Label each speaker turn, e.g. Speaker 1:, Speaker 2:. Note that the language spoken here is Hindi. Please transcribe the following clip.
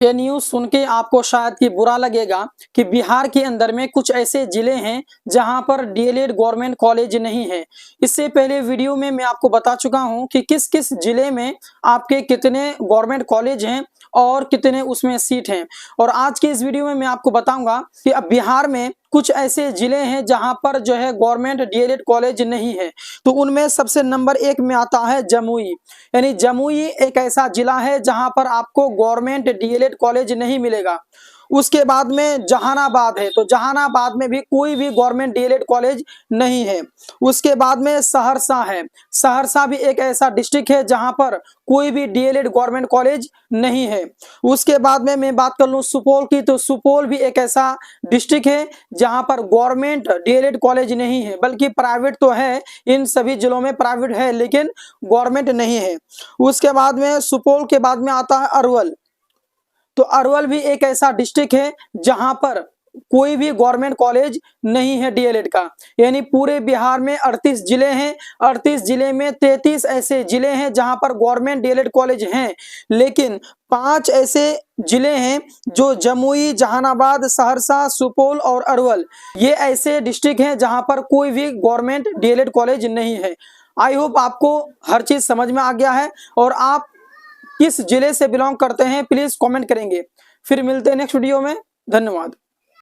Speaker 1: ये न्यूज सुन के आपको शायद कि बुरा लगेगा कि बिहार के अंदर में कुछ ऐसे जिले हैं जहां पर डीएलएड गवर्नमेंट कॉलेज नहीं है। इससे पहले वीडियो में मैं आपको बता चुका हूं कि किस किस जिले में आपके कितने गवर्नमेंट कॉलेज हैं और कितने उसमें सीट हैं। और आज के इस वीडियो में मैं आपको बताऊंगा कि अब बिहार में कुछ ऐसे जिले हैं जहां पर जो है गवर्नमेंट डीएलएड कॉलेज नहीं है। तो उनमें सबसे नंबर 1 में आता है जमुई। यानी जमुई एक ऐसा जिला है जहां पर आपको गवर्नमेंट डीएलएड कॉलेज नहीं मिलेगा। उसके बाद में जहानाबाद है, तो जहानाबाद में भी कोई भी गवर्नमेंट डीएलएड कॉलेज नहीं है। उसके बाद में सहरसा है, सहरसा भी एक ऐसा डिस्ट्रिक्ट है जहां पर कोई भी डीएलएड गवर्नमेंट कॉलेज नहीं है। उसके बाद में मैं बात कर लूं सुपौल की, तो सुपौल भी एक ऐसा डिस्ट्रिक्ट है जहां पर गवर्नमेंट डीएलएड कॉलेज नहीं है, बल्कि प्राइवेट तो है, इन सभी जिलों में प्राइवेट है लेकिन गवर्नमेंट नहीं है। उसके बाद में सुपौल के बाद में आता है अरवल। तो अरवल भी एक ऐसा डिस्ट्रिक्ट है जहां पर कोई भी गवर्नमेंट कॉलेज नहीं है डीएलएड का। यानी पूरे बिहार में 38 जिले हैं, 38 जिले में 33 ऐसे जिले हैं जहां पर गवर्नमेंट डीएलएड कॉलेज हैं, लेकिन 5 ऐसे जिले हैं जो जमुई, जहानाबाद, सहरसा, सुपौल और अरवल, ये ऐसे डिस्ट्रिक्ट हैं जहां पर कोई भी गवर्नमेंट डीएलएड कॉलेज नहीं है। आई होप आपको हर चीज समझ में आ गया है और आप किस जिले से बिलोंग करते हैं प्लीज कमेंट करेंगे। फिर मिलते हैं नेक्स्ट वीडियो में। धन्यवाद।